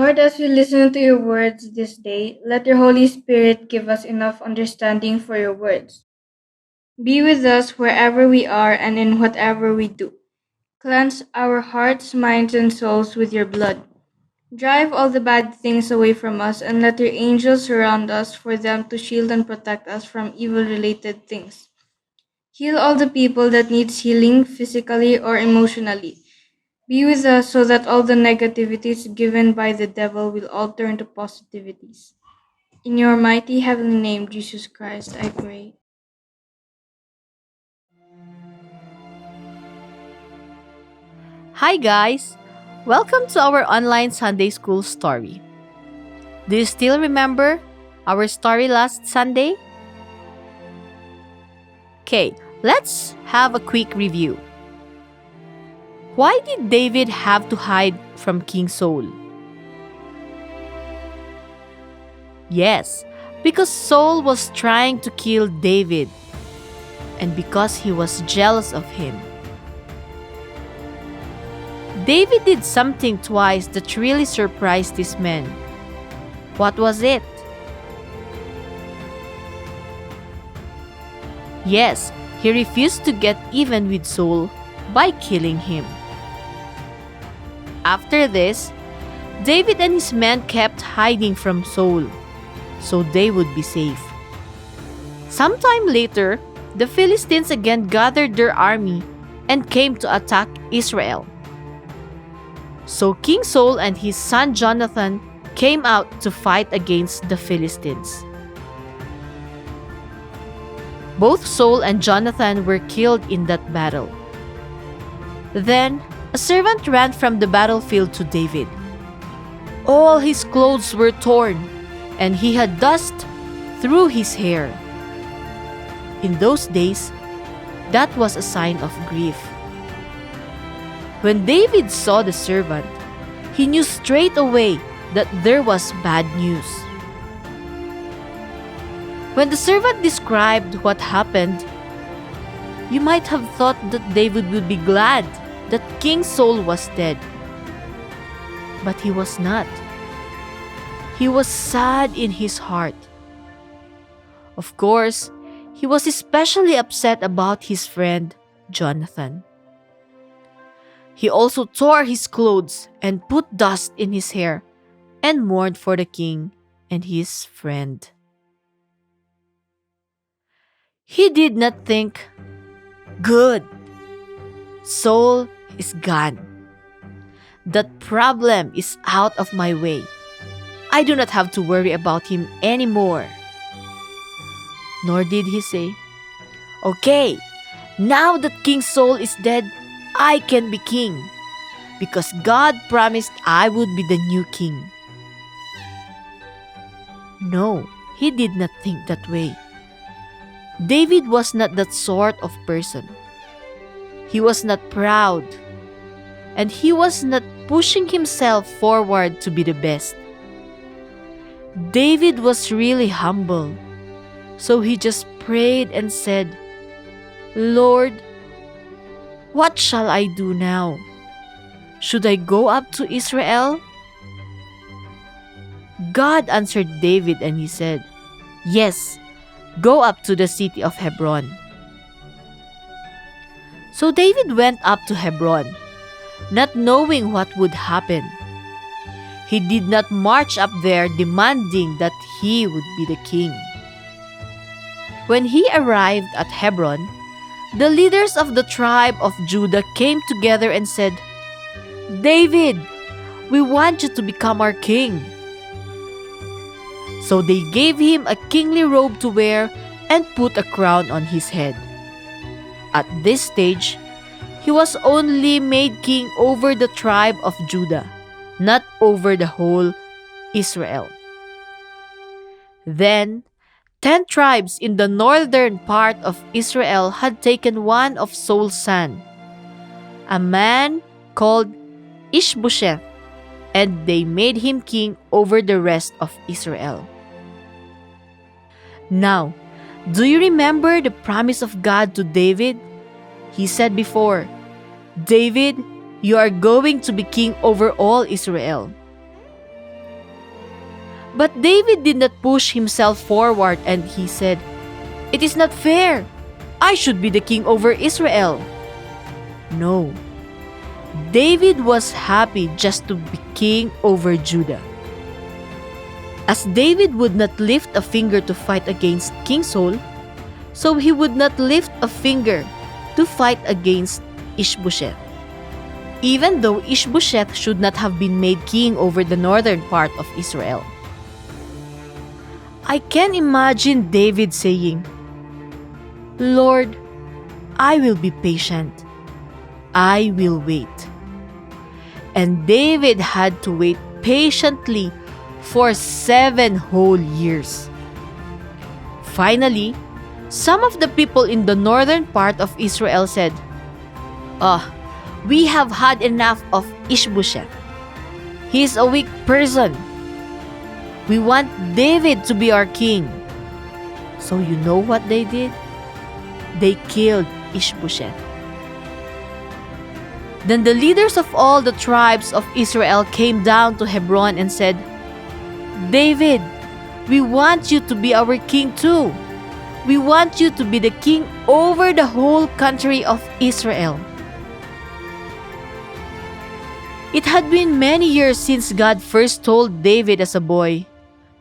Lord, as we listen to your words this day, let your Holy Spirit give us enough understanding for your words. Be with us wherever we are and in whatever we do. Cleanse our hearts, minds, and souls with your blood. Drive all the bad things away from us and let your angels surround us for them to shield and protect us from evil-related things. Heal all the people that needs healing physically or emotionally. Be with us so that all the negativities given by the devil will all turn to positivities. In your mighty heavenly name, Jesus Christ, I pray. Hi guys! Welcome to our online Sunday School story. Do you still remember our story last Sunday? Okay, let's have a quick review. Why did David have to hide from King Saul? Yes, because Saul was trying to kill David and because he was jealous of him. David did something twice that really surprised this man. What was it? Yes, he refused to get even with Saul by killing him. After this, David and his men kept hiding from Saul, so they would be safe. Sometime later, the Philistines again gathered their army and came to attack Israel. So King Saul and his son Jonathan came out to fight against the Philistines. Both Saul and Jonathan were killed in that battle. Then a servant ran from the battlefield to David. All his clothes were torn, and he had dust through his hair. In those days, that was a sign of grief. When David saw the servant, he knew straight away that there was bad news. When the servant described what happened, you might have thought that David would be glad that King Saul was dead. But he was not. He was sad in his heart. Of course, he was especially upset about his friend Jonathan. He also tore his clothes and put dust in his hair and mourned for the king and his friend. He did not think, "Good, Saul is gone. That problem is out of my way. I do not have to worry about him anymore." Nor did he say, "Okay, now that King Saul is dead, I can be king, because God promised I would be the new king." No, he did not think that way. David was not that sort of person. He was not proud, and he was not pushing himself forward to be the best. David was really humble, so he just prayed and said, "Lord, what shall I do now? Should I go up to Israel?" God answered David and he said, "Yes, go up to the city of Hebron." So David went up to Hebron, not knowing what would happen. He did not march up there demanding that he would be the king. When he arrived at Hebron, the leaders of the tribe of Judah came together and said, "David, we want you to become our king." So they gave him a kingly robe to wear and put a crown on his head. At this stage, he was only made king over the tribe of Judah, not over the whole Israel. Then 10 tribes in the northern part of Israel had taken one of Saul's sons, a man called Ishbosheth, and they made him king over the rest of Israel. Now, do you remember the promise of God to David? He said before, "David, you are going to be king over all Israel." But David did not push himself forward, and he said, "It is not fair. I should be the king over Israel." No. David was happy just to be king over Judah. As David would not lift a finger to fight against King Saul, so he would not lift a finger to fight against Ishbosheth. Even though Ishbosheth should not have been made king over the northern part of Israel. I can imagine David saying, "Lord, I will be patient. I will wait." And David had to wait patiently for 7 whole years. Finally, some of the people in the northern part of Israel said, "We have had enough of Ishbosheth. He is a weak person. We want David to be our king." So you know what they did? They killed Ishbosheth. Then the leaders of all the tribes of Israel came down to Hebron and said, "David, we want you to be our king too. We want you to be the king over the whole country of Israel." It had been many years since God first told David as a boy,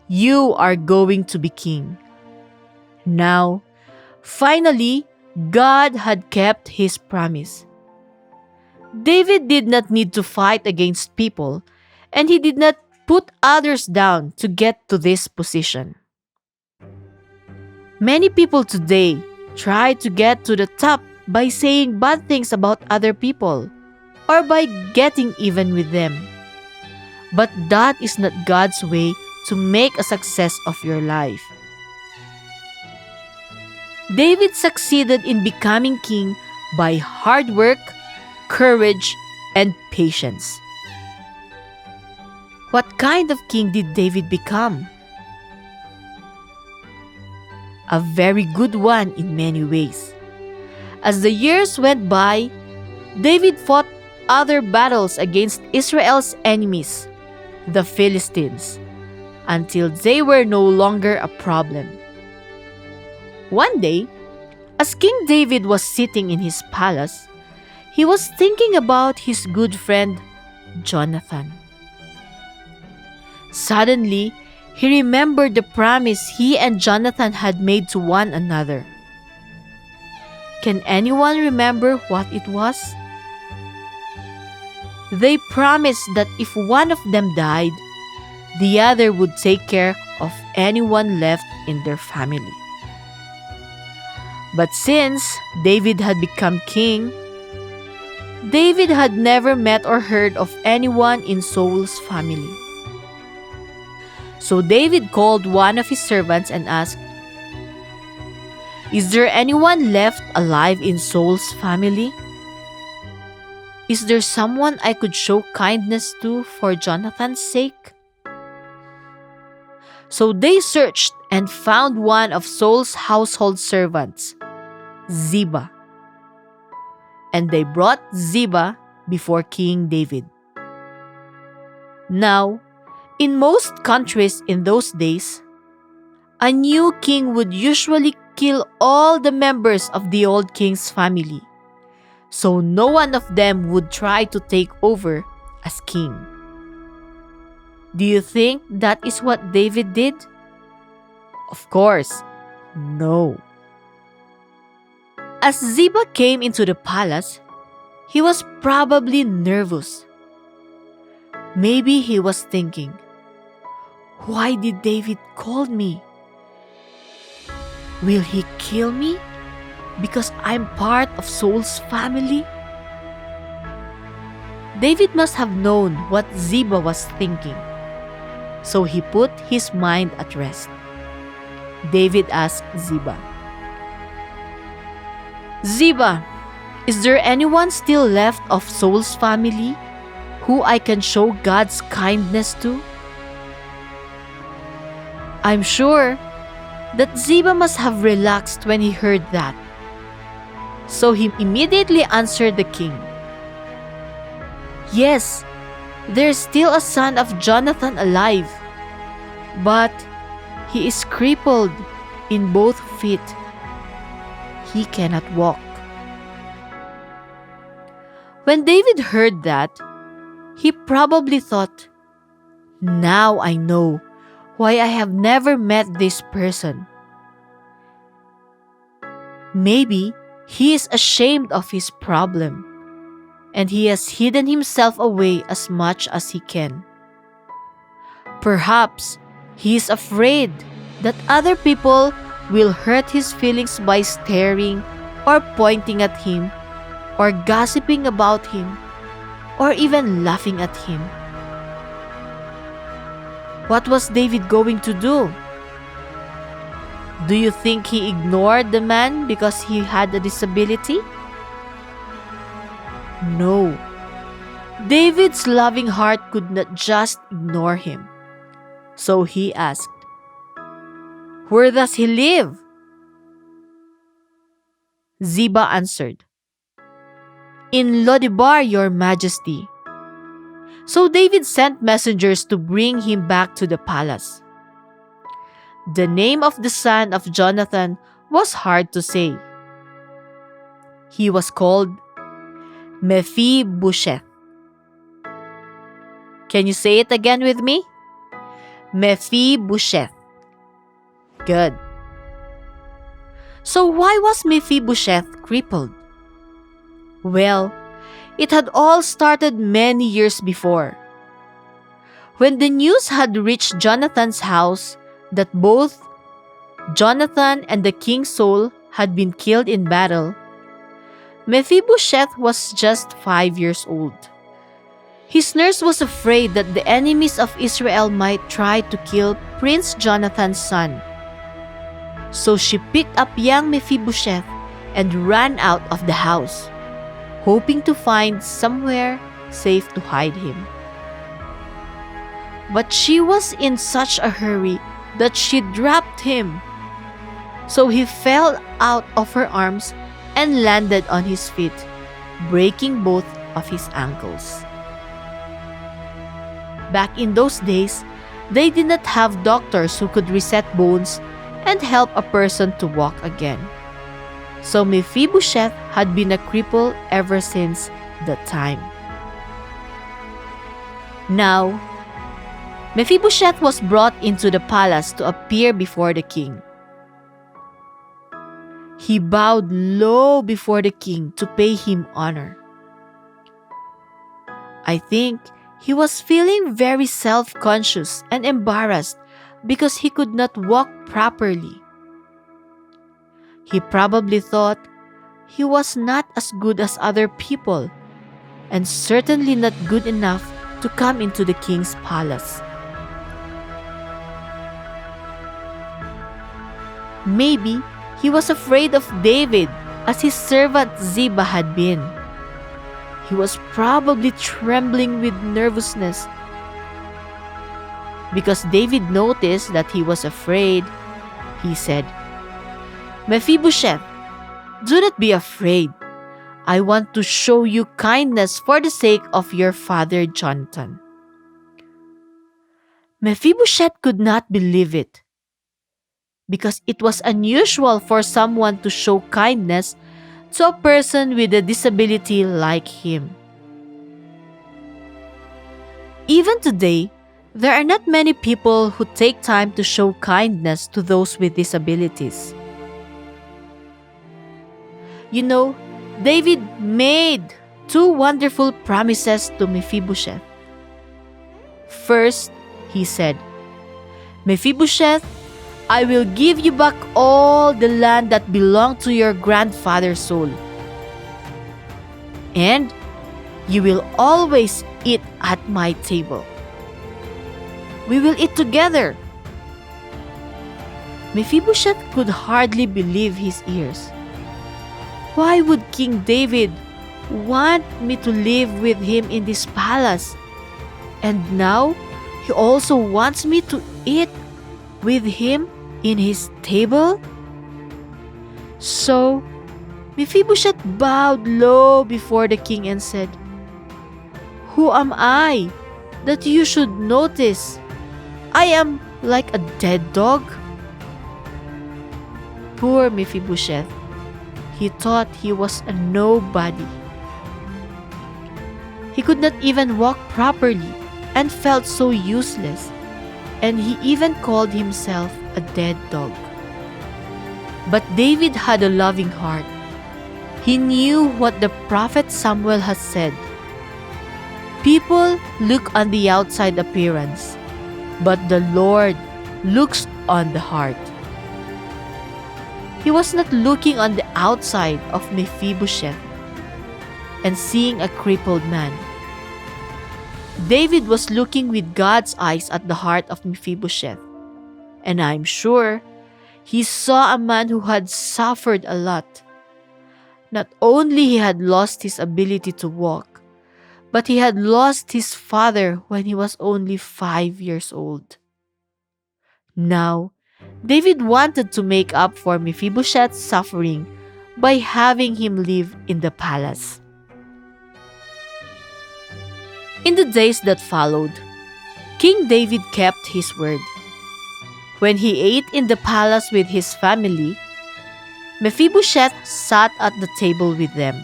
"You are going to be king." Now, finally, God had kept his promise. David did not need to fight against people, and he did not put others down to get to this position. Many people today try to get to the top by saying bad things about other people or by getting even with them. But that is not God's way to make a success of your life. David succeeded in becoming king by hard work, courage, and patience. What kind of king did David become? A very good one in many ways. As the years went by, David fought other battles against Israel's enemies, the Philistines, until they were no longer a problem. One day, as King David was sitting in his palace, he was thinking about his good friend, Jonathan. Suddenly, he remembered the promise he and Jonathan had made to one another. Can anyone remember what it was? They promised that if one of them died, the other would take care of anyone left in their family. But since David had become king, David had never met or heard of anyone in Saul's family. So David called one of his servants and asked, "Is there anyone left alive in Saul's family? Is there someone I could show kindness to for Jonathan's sake?" So they searched and found one of Saul's household servants, Ziba. And they brought Ziba before King David. Now, in most countries in those days, a new king would usually kill all the members of the old king's family, so no one of them would try to take over as king. Do you think that is what David did? Of course, no. As Ziba came into the palace, he was probably nervous. Maybe he was thinking, "Why did David call me? Will he kill me because I'm part of Saul's family?" David must have known what Ziba was thinking, so he put his mind at rest. David asked Ziba, "Ziba, is there anyone still left of Saul's family who I can show God's kindness to?" I'm sure that Ziba must have relaxed when he heard that. So he immediately answered the king, "Yes, there's still a son of Jonathan alive. but he is crippled in both feet. He cannot walk." When David heard that, he probably thought, "Now I know why I have never met this person. Maybe he is ashamed of his problem, and he has hidden himself away as much as he can. Perhaps he is afraid that other people will hurt his feelings by staring or pointing at him or gossiping about him or even laughing at him." What was David going to do? Do you think he ignored the man because he had a disability? No. David's loving heart could not just ignore him. So he asked, "Where does he live?" Ziba answered, "In Lodebar, your majesty." So David sent messengers to bring him back to the palace. The name of the son of Jonathan was hard to say. He was called Mephibosheth. Can you say it again with me? Mephibosheth. Good. So why was Mephibosheth crippled? Well, it had all started many years before. When the news had reached Jonathan's house that both Jonathan and the king's soul had been killed in battle, Mephibosheth was just 5 years old. His nurse was afraid that the enemies of Israel might try to kill Prince Jonathan's son. So she picked up young Mephibosheth and ran out of the house, hoping to find somewhere safe to hide him. But she was in such a hurry that she dropped him. So he fell out of her arms and landed on his feet, breaking both of his ankles. Back in those days, they did not have doctors who could reset bones and help a person to walk again. So Mephibosheth had been a cripple ever since that time. Now, Mephibosheth was brought into the palace to appear before the king. He bowed low before the king to pay him honor. I think he was feeling very self-conscious and embarrassed because he could not walk properly. He probably thought he was not as good as other people and certainly not good enough to come into the king's palace. Maybe he was afraid of David as his servant Ziba had been. He was probably trembling with nervousness. Because David noticed that he was afraid, he said, "Mephibosheth, do not be afraid. I want to show you kindness for the sake of your father Jonathan." Mephibosheth could not believe it, because it was unusual for someone to show kindness to a person with a disability like him. Even today, there are not many people who take time to show kindness to those with disabilities. You know, David made two wonderful promises to Mephibosheth. First, he said, "Mephibosheth, I will give you back all the land that belonged to your grandfather Saul. And you will always eat at my table. We will eat together." Mephibosheth could hardly believe his ears. Why would King David want me to live with him in this palace? And now he also wants me to eat with him in his table? So Mephibosheth bowed low before the king and said, "Who am I that you should notice? I am like a dead dog? Poor Mephibosheth. He thought he was a nobody. He could not even walk properly and felt so useless, and he even called himself a dead dog. But David had a loving heart. He knew what the prophet Samuel has said. People look on the outside appearance, but the Lord looks on the heart. He was not looking on the outside of Mephibosheth and seeing a crippled man. David was looking with God's eyes at the heart of Mephibosheth, and I'm sure he saw a man who had suffered a lot. Not only he had lost his ability to walk, but he had lost his father when he was only 5 years old. Now, David wanted to make up for Mephibosheth's suffering by having him live in the palace. In the days that followed, King David kept his word. When he ate in the palace with his family, Mephibosheth sat at the table with them.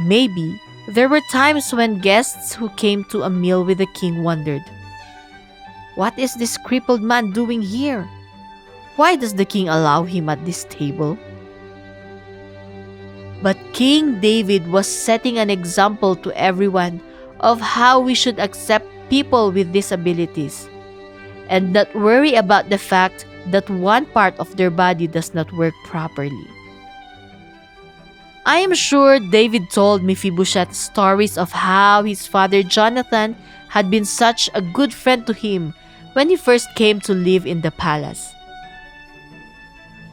Maybe there were times when guests who came to a meal with the king wondered, "What is this crippled man doing here? Why does the king allow him at this table?" But King David was setting an example to everyone of how we should accept people with disabilities and not worry about the fact that one part of their body does not work properly. I am sure David told Mephibosheth stories of how his father Jonathan had been such a good friend to him when he first came to live in the palace.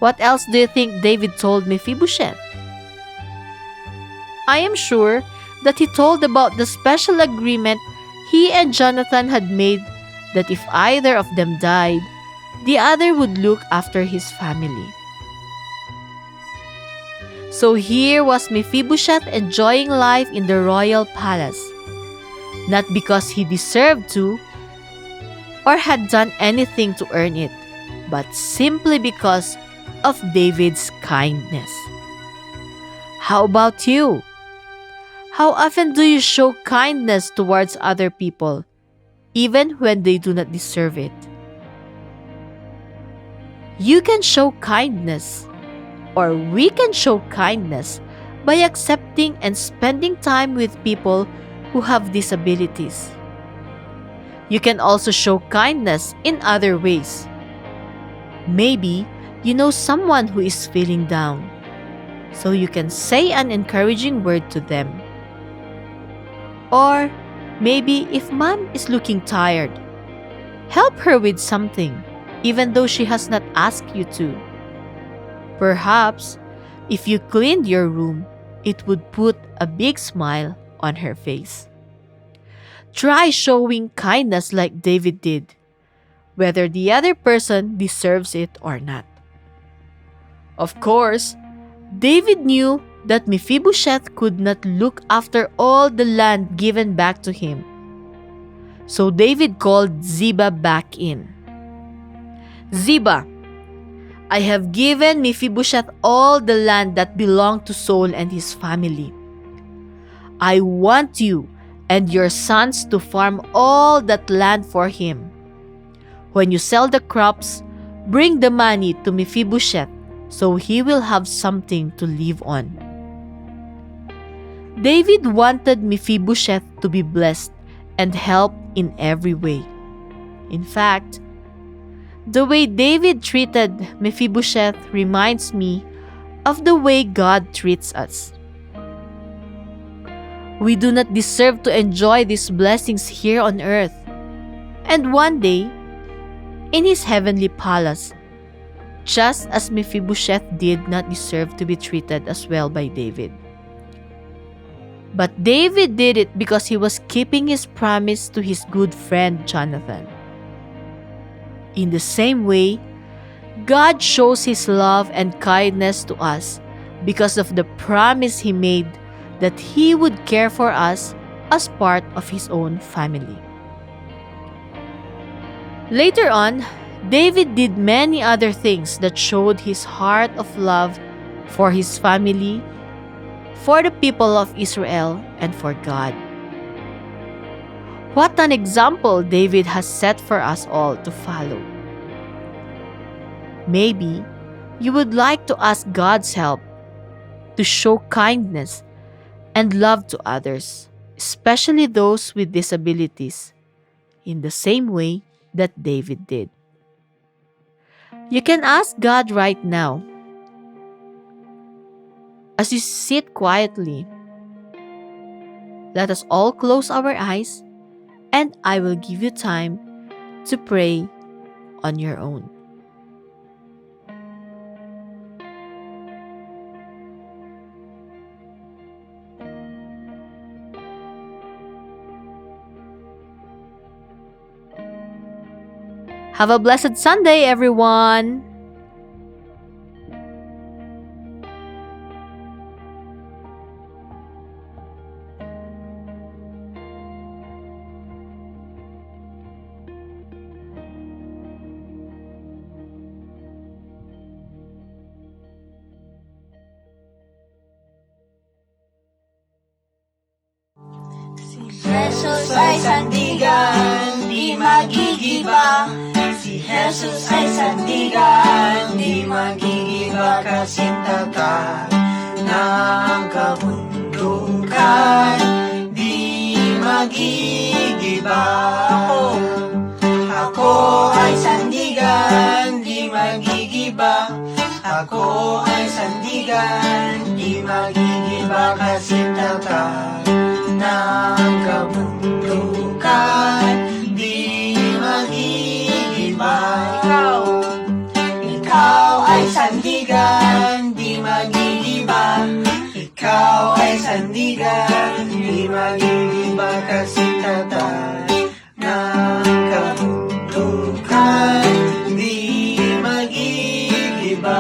What else do you think David told Mephibosheth? I am sure that he told about the special agreement he and Jonathan had made that if either of them died, the other would look after his family. So here was Mephibosheth enjoying life in the royal palace, not because he deserved to or had done anything to earn it, but simply because of David's kindness. How about you? How often do you show kindness towards other people, even when they do not deserve it? You can show kindness, or we can show kindness by accepting and spending time with people who have disabilities. You can also show kindness in other ways. Maybe you know someone who is feeling down, so you can say an encouraging word to them. Or maybe if mom is looking tired, help her with something, even though she has not asked you to. Perhaps, if you cleaned your room, it would put a big smile on her face. Try showing kindness like David did, whether the other person deserves it or not. Of course, David knew that Mephibosheth could not look after all the land given back to him. So David called Ziba back in. "Ziba, I have given Mephibosheth all the land that belonged to Saul and his family. I want you and your sons to farm all that land for him. When you sell the crops, bring the money to Mephibosheth so he will have something to live on." David wanted Mephibosheth to be blessed and helped in every way. In fact, the way David treated Mephibosheth reminds me of the way God treats us. We do not deserve to enjoy these blessings here on earth, and one day, in his heavenly palace, just as Mephibosheth did not deserve to be treated as well by David. But David did it because he was keeping his promise to his good friend Jonathan. In the same way, God shows his love and kindness to us because of the promise he made that he would care for us as part of his own family. Later on, David did many other things that showed his heart of love for his family, for the people of Israel, and for God. What an example David has set for us all to follow. Maybe you would like to ask God's help to show kindness and love to others, especially those with disabilities, in the same way that David did. You can ask God right now. As you sit quietly, let us all close our eyes and I will give you time to pray on your own. Have a blessed Sunday, everyone! Hesus ay sandigan, di magigiba. Si Hesus ay sandigan, di magigiba. Kasintagan ng kabundukan, di magigiba. Ako ay sandigan, di magigiba. Ako ay sandigan, di magigiba. Kasintagan ng kabundukan, di magigiba. Ikaw ay sandigan, di magigiba. Ikaw ay sandigan, di magigiba. Kasintagan ng kabundukan, di magigiba.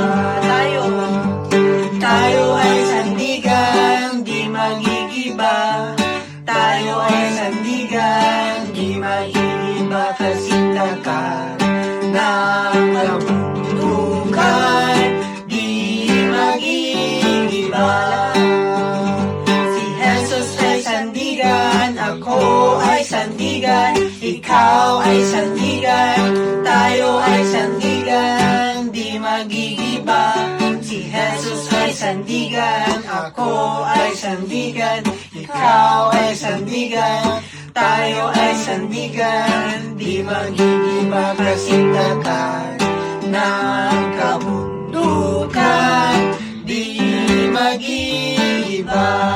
Tayo ay sandigan, di magigiba. Tayo ay sandigan, di magigiba. Kasintagan ng kabundukan, di magigiba. Si Hesus ay sandigan, ako ay sandigan, ikaw ay sandigan, tayo ay sandigan, di magigiba. Si Hesus ay sandigan, ako ay sandigan, ikaw ay sandigan, tayo ay sandigan, di magigiba. Kasintagan ng kabundukan, di magigiba.